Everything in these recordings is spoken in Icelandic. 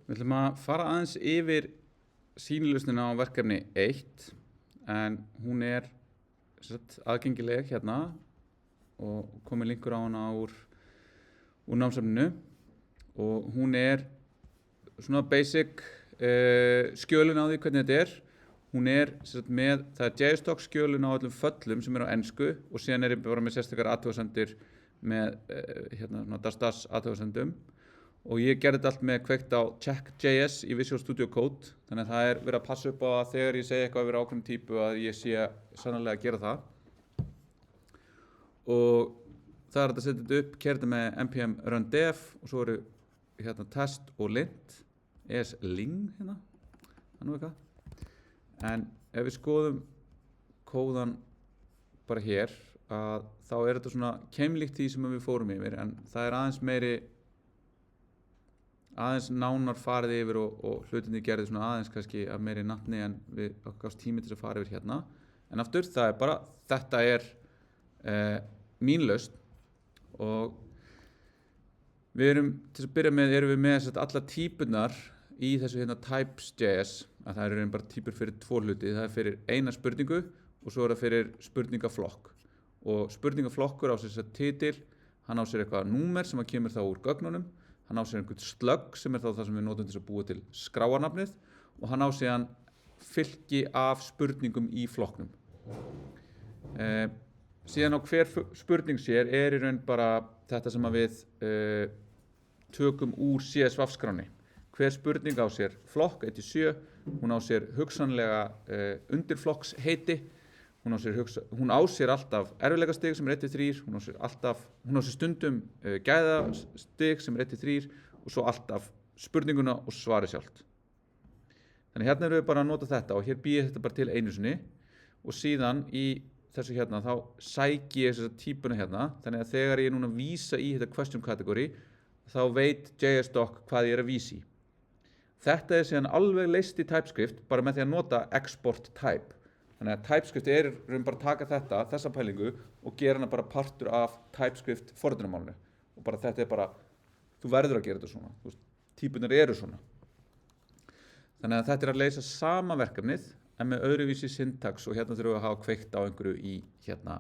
Við ætlum að fara aðeins yfir sýnilausnina á verkefni 1 en hún er aðgengileg hérna og komið linkur á hana úr námsefninu og hún er svona basic skjölin á því hvernig þetta er. Hún er með, það er JSTOC skjölin á öllum föllum sem eru á ensku og síðan er ég bara með sérstakar athugasemdir með das athugasendum. Og ég gerði þetta allt með kveikt á Check.js í Visual Studio Code þannig að það er verið að passa upp á að þegar ég segi eitthvað yfir ákveðnum típu að ég sé sannarlega að gera það og það er að setja þetta upp, keyra þetta með npm run dev og svo eru hérna test og lint ESLing hérna, það er nú eitthvað en ef við skoðum kóðan bara hér að þá er þetta svona keimlíkt því sem við fórum yfir en það er aðeins nánar farið yfir og hlutinni gerði svona aðeins kannski af meiri natni en við gafst tími til að fara yfir hérna en aftur það er bara, þetta er mín lausn og við erum, til að byrja með erum við með allar típunar í þessu hérna types.js að það eru bara típur fyrir tvo hluti, það er fyrir eina spurningu og svo er það fyrir spurningaflokk og spurningaflokkur á sér titil, hann á sér eitthvað númer sem kemur þá úr gögnunum hann á sér einhvern slögg sem er þá það sem við notum til að búa til skráarnafnið og hann á síðan fylki af spurningum í flokknum. Síðan á hver spurning sér er í raun bara þetta sem að við tökum úr CSV-skránni. Hver spurning á sér flokk 1-7, hún á sér hugsanlega undirflokksheiti, hún á sér alltaf erfiðleikastig sem er 1-3, hún á sér stundum gæðastig sem er 1-3 og svo alltaf spurninguna og svarið sjálft. Þannig hérna erum við bara að nota þetta og hér býð þetta bara til einu sinni og síðan í þessu hérna þá sæki ég þessa típuna hérna þannig að þegar ég er núna að vísa í þetta question category þá veit JSDoc hvað ég er að vísa í. Þetta er síðan alveg leyst í TypeScript bara með því að nota export type. Þannig að TypeScript er bara að taka þessa pælingu og gera hana bara partur af TypeScript forritunarmálinu og bara þetta er bara, þú verður að gera þetta svona, típunar eru svona. Þannig að þetta er að leysa sama verkefnið en með öðruvísi syntax og hérna þurfum við að hafa kveikt á einhverju í hérna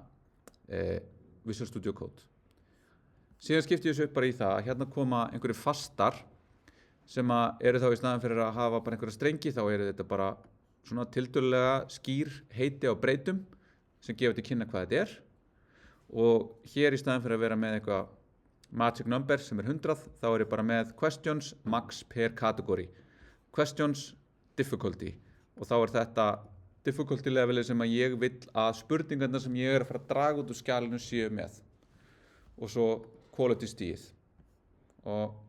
Visual Studio Code. Síðan skipti ég þessu upp bara í það að hérna koma einhverju fastar sem eru þá í staðan fyrir að hafa bara einhverja strengi þá eru þetta bara svona tiltölulega skýr heiti á breytum sem gefa til kynna hvað þetta er og hér í staðan fyrir að vera með eitthvað magic number sem er 100 þá er ég bara með questions max per category questions difficulty og þá er þetta difficulty levelið sem að ég vill að spurningarna sem ég er að fara að draga út úr skjalinu séu með og svo quality stigið og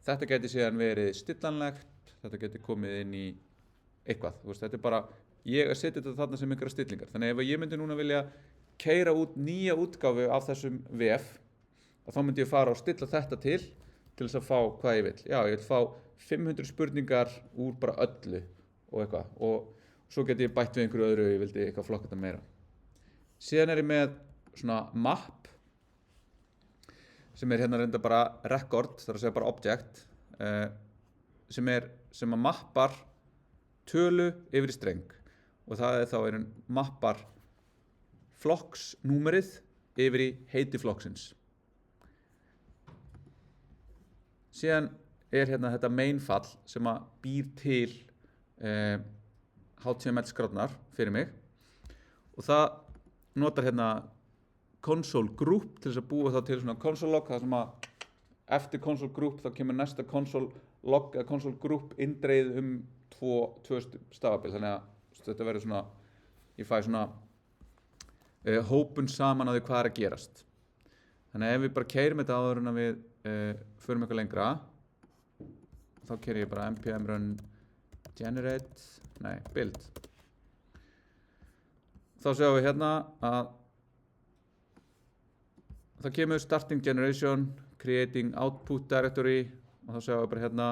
þetta geti síðan verið stillanlegt, þetta geti komið inn í eitthvað, þetta er bara, ég að setja þetta þarna sem einhverja stillingar, þannig ef ég myndi núna vilja keyra út nýja útgáfu af þessum VF, þá myndi ég fara og stilla þetta til þess að fá hvað ég vil, já ég vil fá 500 spurningar úr bara öllu og eitthvað og svo geti ég bætt við einhverju öðru, ég vildi eitthvað flokka þetta meira. Síðan er ég með svona map sem er hérna reynda bara record, það er að segja bara object sem að mappar tölu yfir í streng og það er þá mappar flokksnúmerið yfir í heiti flokksins. Síðan er hérna þetta mainfall sem að býr til HTML skráðnar fyrir mig og það notar hérna console group til þess að búa þá til svona console log það sem að eftir console group þá kemur næsta console log eða console group indreið tvö stafabil þannig að þetta verður svona ég fæ svona hópun saman á því hvað er að gerast þannig að ef við bara keyrum þetta áður en að við förum eitthvað lengra þá keyri ég bara npm run generate build þá sjáum við hérna að það kemur starting generation creating output directory og þá sjáum við bara hérna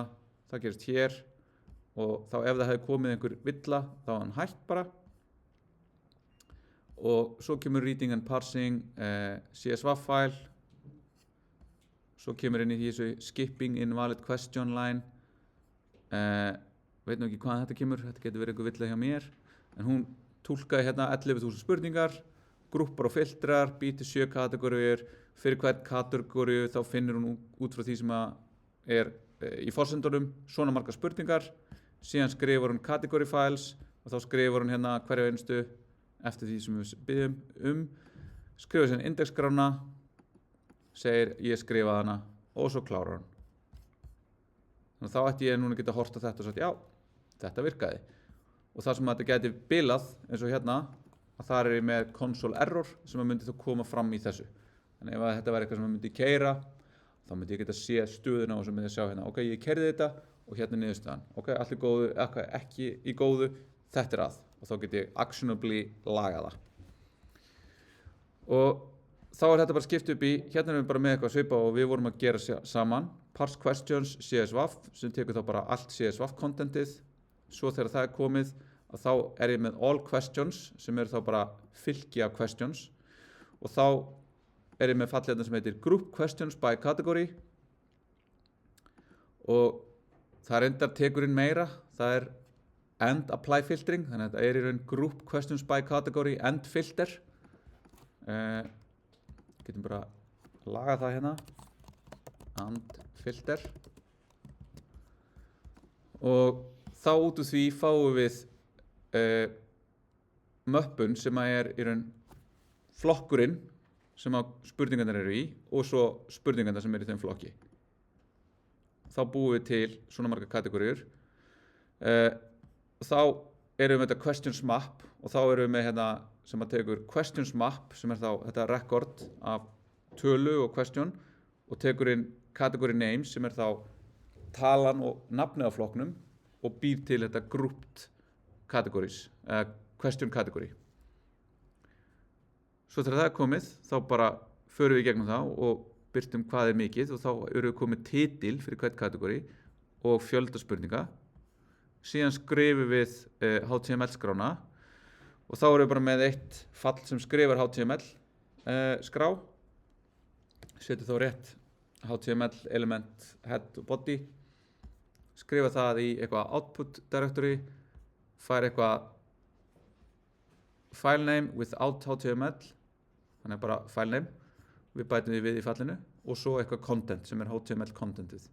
það gerist hér og þá ef það hefði komið einhver villa þá var hann hætt bara og svo kemur reading and parsing CSV file svo kemur inn í þessu skipping invalid question line veit nú ekki hvaðan þetta kemur, þetta getur verið einhver villa hjá mér, en hún túlkaði hérna 11.000 spurningar, grúppar og filtrar, býr til 7 kategóriur, fyrir hvern kategóriu þá finnur hún út frá því sem að er í forsendunum svona margar spurningar, síðan skrifar hún category files og þá skrifar hún hérna hverja einustu eftir því sem við byggjum skrifar síðan indexskrána, segir ég skrifaði hana og svo klárar hún. Þannig að þá ætti ég núna að geta hort á þetta og sagt já, þetta virkaði. Og það sem þetta geti bilað eins og hérna, að þar er ég með console error sem myndi þá koma fram í þessu. Þannig ef þetta væri eitthvað sem myndi keyra, þá myndi ég geta séð stöðuna og sem myndi sjá hérna, ok, ég keyrði þetta og hérna er niðurstaðan. Ok, allt er góðu, ekki í góðu, þetta er að. Og þá get ég actionably laga það. Og þá er þetta bara skipt upp í, hérna erum við bara með eitthvað svipa og við vorum að gera saman parse questions CSVAF sem tekur þá bara allt CSVAF contentið, svo þegar það er komið að þá er ég með all questions sem eru þá bara fylki af questions og þá er ég með fallið sem heitir group questions by category og það reyndar tekur inn meira, það er and apply filtering, þannig að þetta er í raun group questions by category and filter. Getum bara laga það hérna and filter og þá út úr því fáum við möppun sem er í raun flokkurinn sem að spurningarnar eru í og svo spurningarnar sem eru í þeim flokki. Þá búum við til svona margar kategóriur. Þá erum við með þetta questions map og þá erum við með hérna sem að tekur questions map sem er þá þetta record af tölu og question og tekur inn category names sem er þá talan og nafnið á flokknum og býr til þetta grouped categories, question category. Svo þegar það er komið þá bara förum við í gegnum það og birtum hvað er mikið og þá erum við komið titil fyrir hvert kategóri og fjölda spurninga. Síðan skrifum við HTML skrána og þá erum við bara með eitt fall sem skrifar HTML skrá, setur þá rétt HTML element head og body, skrifa það í eitthvað output directory, fær eitthvað file name without HTML, þannig bara file name, við bætum við í fallinu og svo eitthvað content sem er HTML contentið.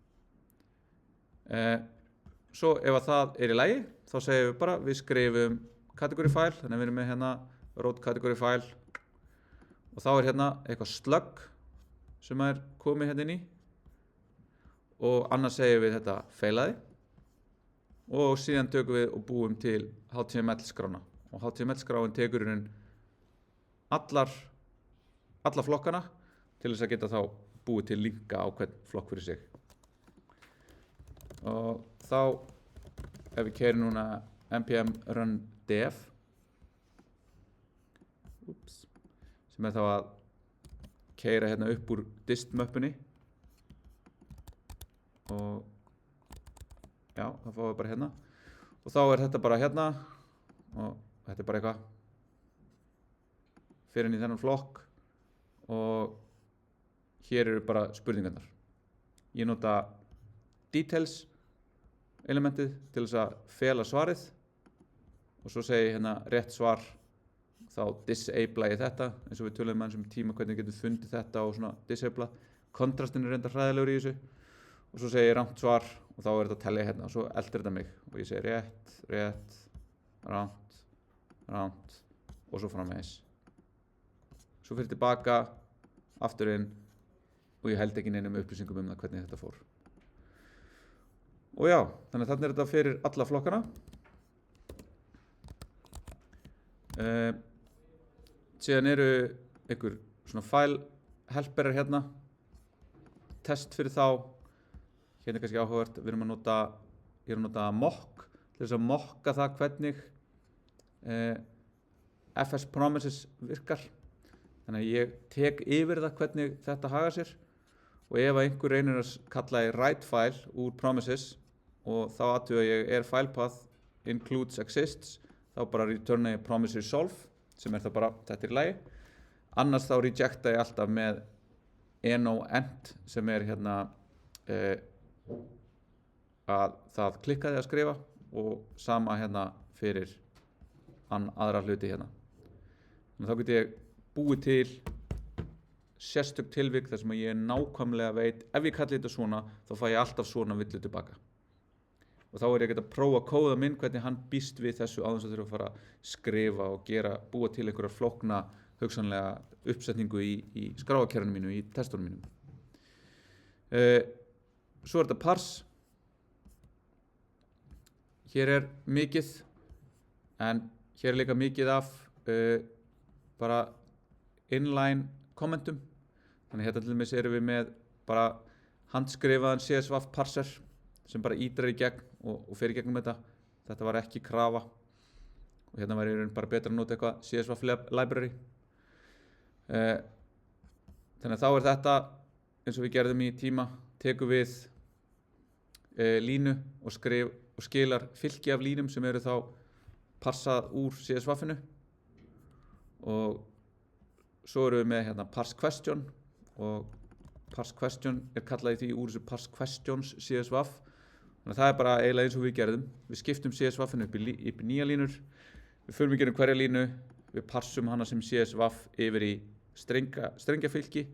Svo ef að það er í lagi, þá segjum við bara, við skrifum category file, þannig við erum með hérna road category file og þá er hérna eitthvað slug sem er komið hérna inn í og annars segjum við þetta feilaði og síðan tökum við og búum til HTML skrána og HTML skráin tekur inn alla flokkana til þess að geta þá búið til linka á hvern flokk fyrir sig. Og þá ef við keyrum núna npm run dev sem er þá að keyra hérna upp úr dist möppunni og já, það fáum við bara hérna og þá er þetta bara hérna og þetta er bara eitthvað fyrir inn í þennan flokk og hér eru bara spurningarnar. Ég nota details elementið til þess að fela svarið og svo segi ég hérna rétt svar, þá disabla ég þetta eins og við töluðum aðeins um tíma hvernig getum fundið þetta og svona disabla. Kontrastin er reyndar hræðilegur í þessu og svo segi ég rangt svar og þá er þetta að tellja hérna og svo eldir þetta mig og ég segi rétt, rangt og svo framvegis. Svo fyrir tilbaka, aftur inn og ég held ekki neinum upplýsingum um það hvernig þetta fór. Og já, þannig að þarna er þetta fyrir alla flokkana. Síðan eru einhver svona file helperar hérna, test fyrir þá, hérna er kannski áhugavert, ég er að nota mock til þess að mokka það hvernig FS Promises virkar. Þannig að ég tek yfir það hvernig þetta hagar sér og ef einhver reynir að kalla í write file úr Promises og þá athuga ég er filepath includes exists, þá bara returna ég promise resolve sem er það bara, þetta er í lagi. Annars þá rejecta ég alltaf með no end sem er hérna að það klikkaði að skrifa og sama hérna fyrir aðra hluti hérna. Þannig þá get ég búið til sérstök tilvik þar sem ég nákvæmlega veit ef ég kalli þetta svona þá fæ ég alltaf svona villu tilbaka. Og þá ég að geta prófa að kóða minn hvernig hann býst við þessu áður en þurfa að fara að skrifa og búa til einhverja flókna hugsanlega uppsetningu í skráarkerfinu mínu, í testunum mínum. Svo þetta parse. Hér mikið, en hér líka mikið af bara inline kommentum. Þannig hérna til dæmis erum við með bara handskrifaðan CSV parser sem bara ítrar í gegn og fer í gegnum þetta. Þetta var ekki krafa og hérna væri bara betra að nota eitthvað CSV library. Þannig að þá þetta eins og við gerðum í tíma, tekum við línu og skilar fylki af línum sem eru þá parsað úr CSV-inu og svo erum við með hérna parse question og parse question kallað í því úr þessu parse questions CSV. Þannig að það bara eiginlega eins og við gerðum. Við skiptum CSV-inu upp í nýja línur. Við förum í gegnum hverja línu, við parsum hana sem CSV yfir í strengjafylki.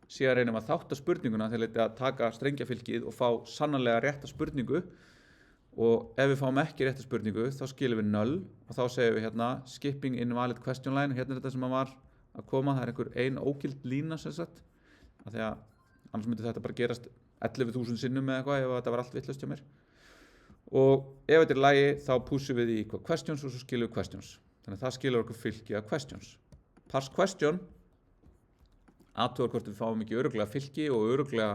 Síðan reynum að þátta spurninguna til að taka strengjafylkið og fá sannarlega rétta spurningu. Og ef við fáum ekki rétta spurningu þá skilum við null og þá segum við hérna skipping invalid question line. Hérna þetta sem var að koma, það einhver ein ógild lína sem sagt. Af því að annars myndi þetta bara gerast 11.000 sinnum með eitthvað ef þetta var allt vitlaust hjá mér. Og ef þetta lagi þá pushum við í questions og svo skilum við questions. Þannig að það skilur okkur fylki af questions. Parse question athugar hvort við fáum ekki örugglega fylki og örugglega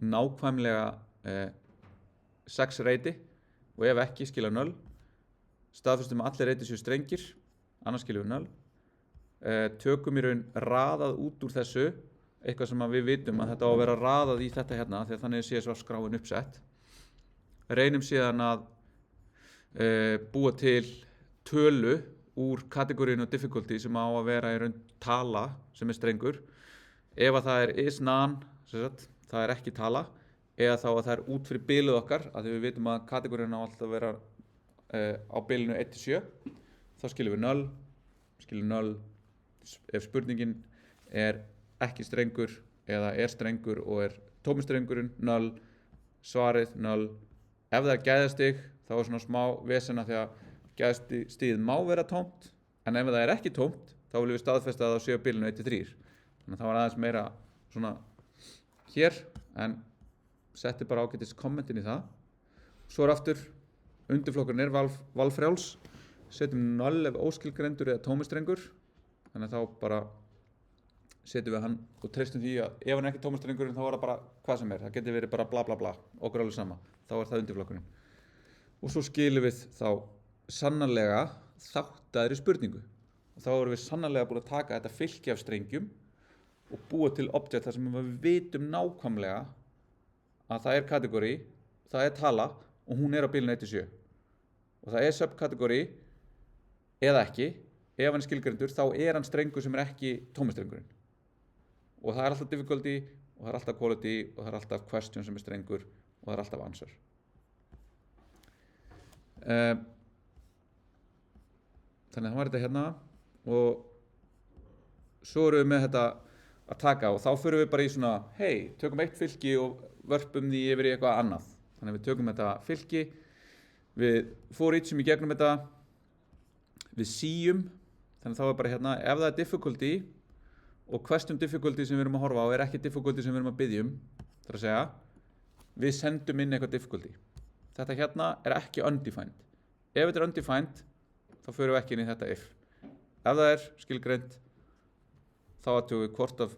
nákvæmlega 6 reyti og ef ekki skilja 0. Staðfestum að allir reyti séu strengir, annars skiljum við 0. Tökum í raun raðað út úr þessu eitthvað sem við vitum að þetta á að vera raðað í þetta hérna því að þannig CSV skráin uppsett. Reynum síðan að búa til tölu úr kategóríinu difficulty sem á að vera í raun tala sem strengur. Ef að það is none, það ekki tala, eða þá að það út fyrir bilið okkar, að því við vitum að kategóríinu á alltaf að vera á bilinu 1-7, þá skiljum við 0, skiljum 0, ef spurningin ekki strengur eða strengur og tómi strengurinn 0, svarið 0. Ef það gæðastig þá svona smá vesena því að gæðastigið má vera tómt, en ef það ekki tómt þá viljum við staðfesta að það sé á bilinu 1-3. Þannig að það var aðeins meira svona hér, en setti bara ágætis kommentin í það. Svo aftur undirflokkurinn valfrjáls, setjum 0 ef óskilgreindur eða tómistrengur, þannig að þá bara setjum við hann og treystum því að ef hann ekki tómistrengur þá það bara hvað sem það getur verið bara bla bla bla, okkur alveg sama, þá það undirflokkurinn. Og svo skilum við þá sannarlega þáttaðri spurningu og þá erum við sannarlega búin að taka þetta fylki af strengjum og búa til object þar sem við vitum nákvæmlega að það kategóri, það tala og hún á bilinu 1-7 og það subkategóri eða ekki, ef hann skilgreindur þá hann strengur sem ekki tómistrengurinn og það alltaf difficulty og það alltaf quality og það alltaf question sem strengur og það alltaf answer. Þannig að það var þetta hérna og svo erum við með þetta að taka og þá förum við bara í svona tökum eitt fylki og vörpum því yfir í eitthvað annað. Þannig að við tökum þetta fylki, við for-eachum í gegnum þetta, við síum, þannig að þá bara hérna, ef það difficulty og question difficulty sem við erum að horfa á ekki difficulty sem við erum að biðja það að segja, við sendum inn eitthvað difficulty. Þetta hérna ekki undefined. Ef þetta undefined, þá förum við ekki inn í þetta if. Ef það skilgreint, þá aðtökum við hvort af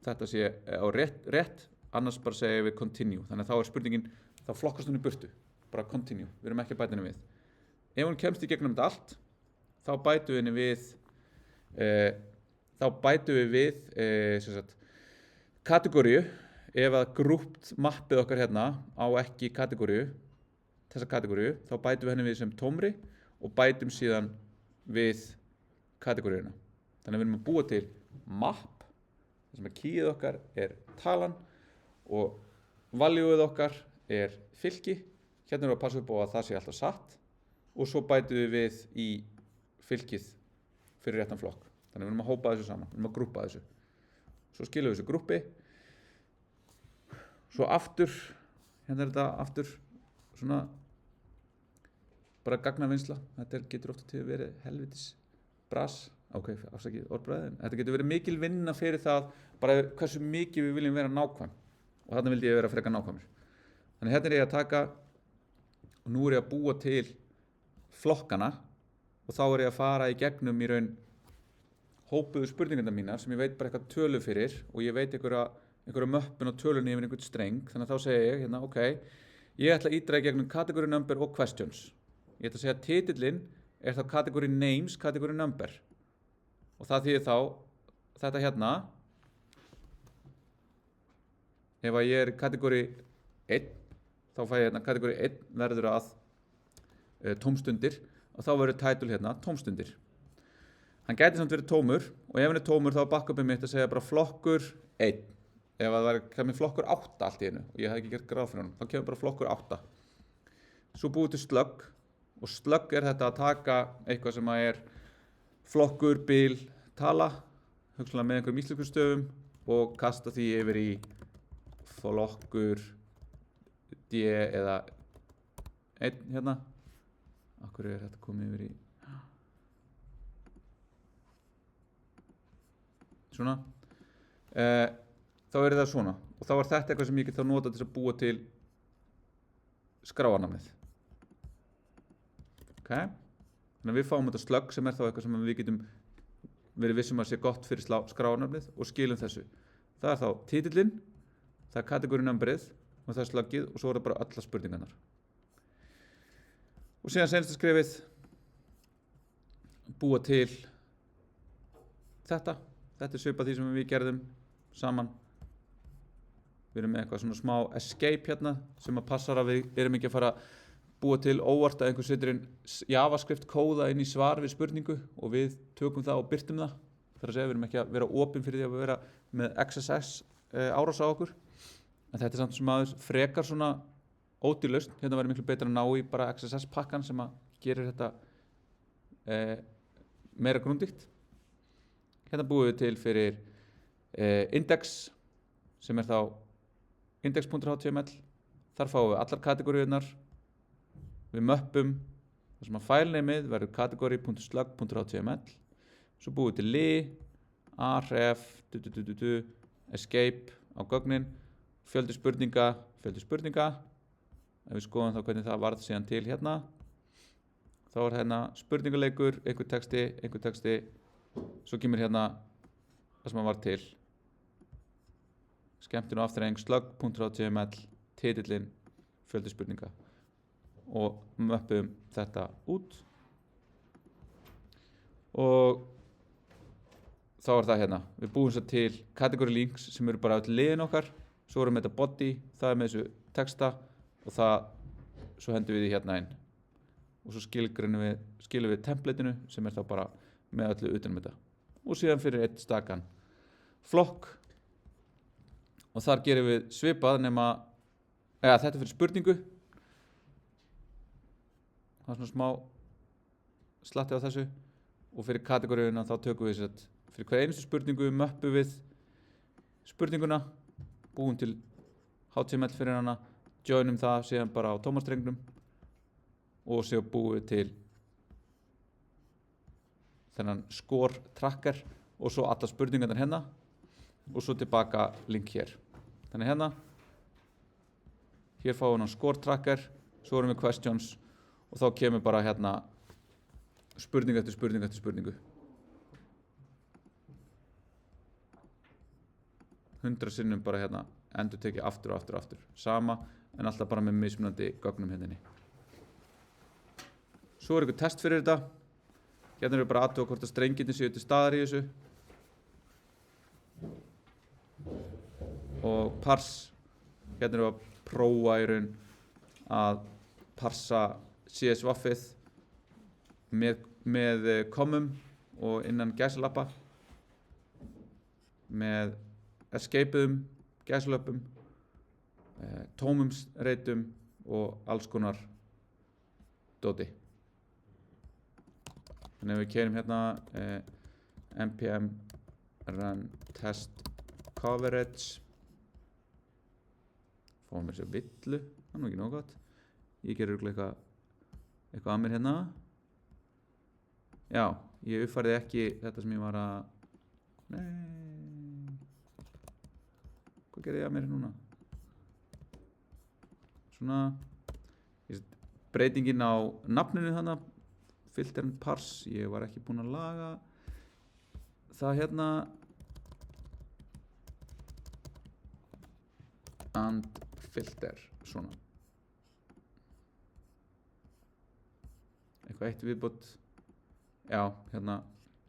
þetta sé á rétt, annars bara segjum við continue. Þannig að þá spurningin, þá flokkast hún í burtu, bara continue, við erum ekki að bæta henni við. Ef hún kemst í gegnum þetta allt, þá bætum við henni við, kategóriu, ef að grúpt mappið okkar hérna á ekki kategóriu, þessa kategóriu, þá bætum við henni við sem tómri og bætum síðan við kategóriuna. Þannig að við erum að búa til map, þar sem að keyið okkar talan og valueið okkar fylki. hérna erum við að passa upp á að það sé alltaf satt og svo bætum við í fylkið fyrir réttan flokk. Þannig við erum að hópa þessu saman, við erum að grúppa þessu. Svo skilum við þessu grúppi. Svo aftur, hérna þetta aftur svona bara gagnavinnsla. Þetta getur ofta til að verið helvitis bras. Ok, afsakið orðbræðin. Þetta getur verið mikil vinna fyrir það bara hversu mikið við viljum vera nákvæm. Og þarna vildi ég vera frekar nákvæmur. Þannig hérna ég að taka og nú ég að búa til flokkana og þá ég að fara í gegnum í raun hópuðu spurningarna mínar sem ég veit bara eitthvað tölu fyrir og ég veit einhverja möppun og tölunni yfir einhvern streng. Þannig að þá segi ég hérna, ok, ég ætla að ítra í gegnum category number og questions. Ég ætla að segja að titillinn þá category names, category number. Og það þýðir þá þetta hérna, ef að ég í kategóri 1, þá fæ ég hérna kategóri 1 verður að tómstundir og þá verður title hérna tómstundir. Hann gæti samt verið tómur og ef hann tómur þá er backupið mitt að segja bara flokkur 1. Ef það kemur flokkur 8 allt í einu og ég hef ekki gert gráð fyrir honum, þá kemur bara flokkur 8. Svo búið til slug og slug þetta að taka eitthvað sem að flokkur, bil, tala, hugsanlega með einhverjum íslenskum stöfum og kasta því yfir í flokkur D eða 1 hérna. Akkur þetta komið yfir í svona. Þá það svona og þá þetta eitthvað sem ég get þá nota til að búa til skráarnamnið. Ok, þannig að við fáum þetta slug sem þá eitthvað sem við getum verið vissum að sé gott fyrir skráarnamnið og skilum þessu. Það þá titillinn, það category numberið og það sluggið og svo það bara alla spurningarnar. Og síðan seinasta skrefið búa til þetta svipað því sem við gerðum saman. Við erum með eitthvað svona smá escape hérna sem að passar að við erum ekki að fara að búa til óvart að einhver setur inn JavaScript kóða inn í svar við spurningu og við tökum það og birtum það. Það að segja við erum ekki að vera opin fyrir því að vera með XSS árás á okkur. En þetta samt sem aðeins frekar svona ódýrlausn. Hérna væri miklu betra að ná í bara XSS pakkan sem að gerir þetta meira grundigt. Hérna búum við til fyrir index sem þá index.html. Þar fáum við allar kategóriurnar. Við möppum þar sem að fæleneymið verður category.slug.html. Svo búum við til li, aref, escape á gögnin, fjöldi spurninga. Ef við skoðum þá hvernig það varð síðan til hérna. Þá hérna spurningaleikur, einhver texti. Svo kemur hérna það sem að var til. Skemmtun og afturreying, slug.html, titillinn, fjöldi spurninga. Og möppum þetta út. Og þá það hérna. Við búum svo til category links sem eru bara öll liðin okkar. Svo erum við þetta body, það með þessu texta og svo hendum við því hérna inn. Og svo skilum við templateinu sem þá bara með öllu utanum þetta. Og síðan fyrir einn stakan flokk. Og þar gerum við svipað þetta fyrir spurningu. Það svona smá slatti á þessu. Og fyrir kategóriuna þá tökum við fyrir hver einustu spurningu möppum við spurninguna. Búum til HTML fyrir hana. Joinum það síðan bara á tómastrengnum. Og síðan búum við til þennan score tracker og svo alla spurningarnar hérna og svo tilbaka link hér. Þannig hérna hér fáum við score tracker, svo erum við questions og þá kemur bara hérna spurning eftir spurningu. 100 sinnum bara hérna endur tekið aftur og aftur. Sama en alltaf bara með mismunandi gögnum hérna. Svo eitthvað test fyrir þetta. Hérna erum við bara að athuga hvort að strengirnir séu til staðar í þessu. Og parse. Hérna erum við að prófa í raun að parsa CSV-ið með komum og innan gæsalappa. Með escape-um, gæsalöppum, tómum reytum, og alls konar dóti. Þannig ef við keyrum hérna npm run test coverage, fáum við þessu villu, það er nú ekki nóg gott. Ég gerir örugglega eitthvað að mér hérna. Já, ég uppfærði ekki þetta sem ég var að, nei, hvað gerði ég að mér núna? Svona, breytingin á nafninu þannig, filter and parse, ég var ekki búinn að laga það hérna, and filter, svona. Eitthvað eitt viðbót, já, hérna,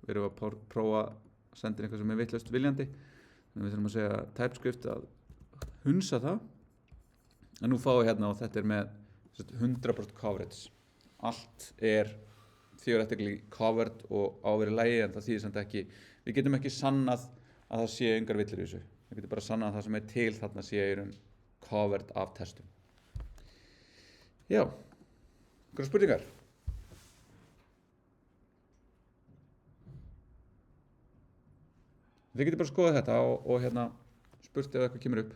við erum að prófa að senda inn eitthvað sem er vitlaust viljandi, þannig við þurfum að segja TypeScript að hunsa það, en nú fáum við hérna og þetta er með 100% coverage, allt er theoretically covered og á að vera í lagi, en það þýðir samt ekki, við getum ekki sannað að það sé engar villur í þessu, við getum bara sannað að það sem er til þarna sé í raun covered af testum. Já, einhverjar spurningar? Þið getur bara skoðað þetta og hérna spurt ef eitthvað kemur upp.